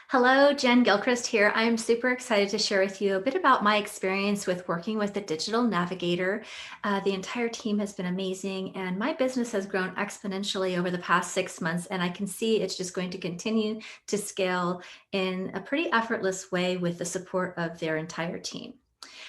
Hello, Jen Gilchrist here. I'm super excited to share with you a bit about my experience with working with the digital navigator. The entire team has been amazing, and my business has grown exponentially over the past 6 months. And I can see it's just going to continue to scale in a pretty effortless way with the support of their entire team.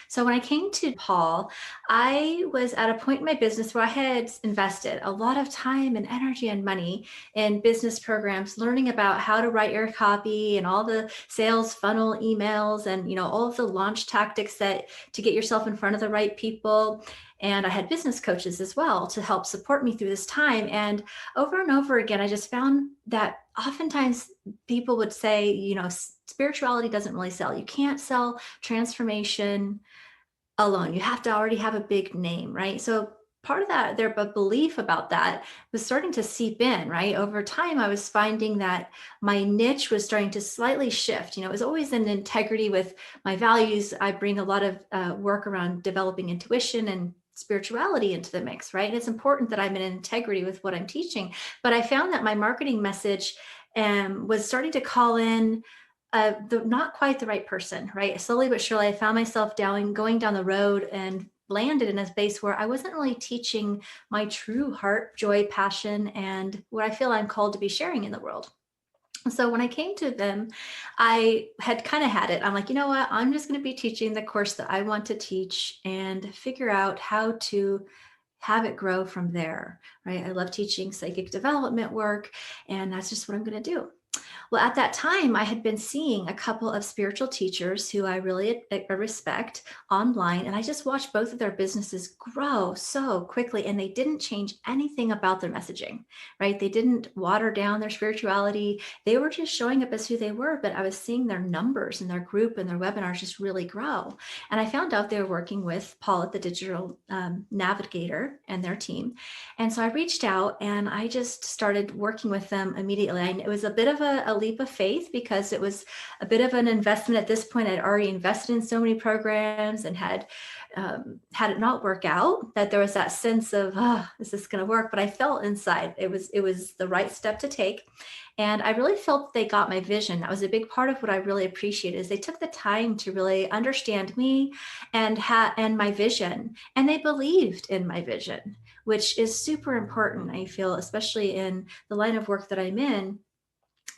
So when I came to Paul, I was at a point in my business where I had invested a lot of time and energy and money in business programs, learning about how to write your copy and all the sales funnel emails and all of the launch tactics that to get yourself in front of the right people. And I had business coaches as well to help support me through this time. And over again, I just found that oftentimes people would say, spirituality doesn't really sell. You can't sell transformation alone. You have to already have a big name, right? So part of that, their belief about that was starting to seep in, right? Over time, I was finding that my niche was starting to slightly shift. It was always in integrity with my values. I bring a lot of work around developing intuition and spirituality into the mix, right? And it's important that I'm in integrity with what I'm teaching. But I found that my marketing message was starting to call in not quite the right person, right? Slowly but surely, I found myself going down the road and landed in a space where I wasn't really teaching my true heart, joy, passion, and what I feel I'm called to be sharing in the world. So when I came to them, I had kind of had it. I'm like, you know what? I'm just going to be teaching the course that I want to teach and figure out how to have it grow from there, right? I love teaching psychic development work, and that's just what I'm going to do. Well, at that time, I had been seeing a couple of spiritual teachers who I really respect online, and I just watched both of their businesses grow so quickly, and they didn't change anything about their messaging, right? They didn't water down their spirituality. They were just showing up as who they were, but I was seeing their numbers and their group and their webinars just really grow. And I found out they were working with Paul at the Digital Navigator and their team. And so I reached out and I just started working with them immediately. And it was a bit of a leap of faith because it was a bit of an investment at this point. I'd already invested in so many programs and had it not work out, that there was that sense of, oh, is this going to work? But I felt inside it was the right step to take. And I really felt they got my vision. That was a big part of what I really appreciated is they took the time to really understand me and my vision, and they believed in my vision, which is super important, I feel, especially in the line of work that I'm in,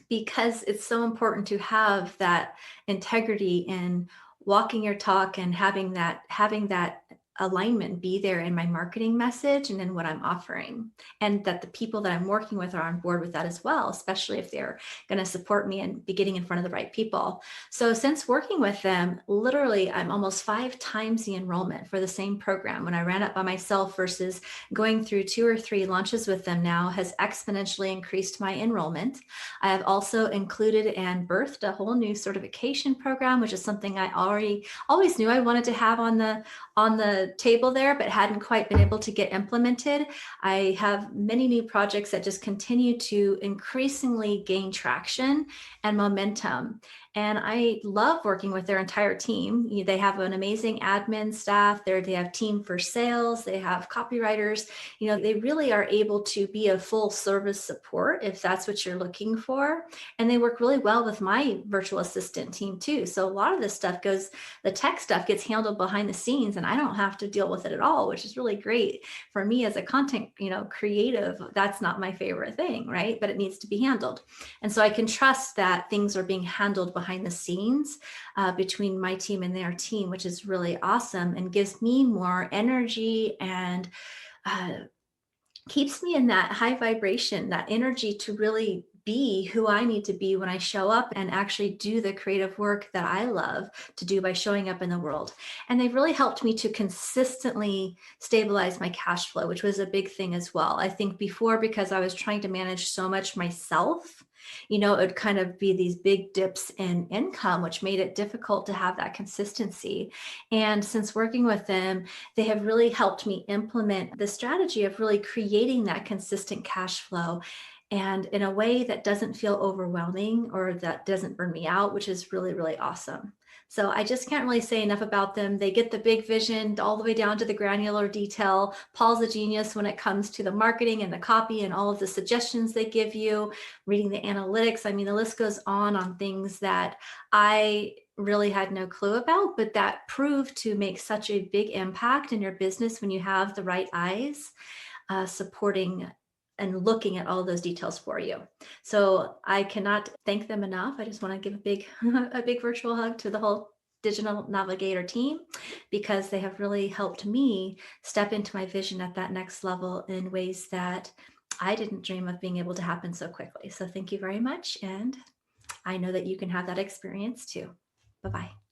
because it's so important to have that integrity in walking your talk and having that alignment be there in my marketing message and in what I'm offering, and that the people that I'm working with are on board with that as well, especially if they're going to support me and be getting in front of the right people. So since working with them, literally I'm almost 5 times the enrollment for the same program. When I ran it by myself versus going through 2 or 3 launches with them now has exponentially increased my enrollment. I have also included and birthed a whole new certification program, which is something I always knew I wanted to have on the table there, but hadn't quite been able to get implemented. I have many new projects that just continue to increasingly gain traction and momentum. And I love working with their entire team. They have an amazing admin staff there. They have team for sales. They have copywriters. They really are able to be a full service support if that's what you're looking for. And they work really well with my virtual assistant team too. So a lot of this stuff the tech stuff gets handled behind the scenes and I don't have to deal with it at all, which is really great for me as a content, creative. That's not my favorite thing, right? But it needs to be handled. And so I can trust that things are being handled behind the scenes between my team and their team, which is really awesome and gives me more energy and keeps me in that high vibration, that energy to really be who I need to be when I show up and actually do the creative work that I love to do by showing up in the world. And they've really helped me to consistently stabilize my cash flow, which was a big thing as well. I think before, because I was trying to manage so much myself, it would kind of be these big dips in income, which made it difficult to have that consistency. And since working with them, they have really helped me implement the strategy of really creating that consistent cash flow and in a way that doesn't feel overwhelming or that doesn't burn me out, which is really, really awesome. So I just can't really say enough about them. They get the big vision all the way down to the granular detail. Paul's a genius when it comes to the marketing and the copy and all of the suggestions they give you, reading the analytics. I mean, the list goes on things that I really had no clue about, but that proved to make such a big impact in your business when you have the right eyes supporting and looking at all those details for you. So I cannot thank them enough. I just want to give a big, a big virtual hug to the whole Digital Navigator team because they have really helped me step into my vision at that next level in ways that I didn't dream of being able to happen so quickly. So thank you very much. And I know that you can have that experience too. Bye-bye.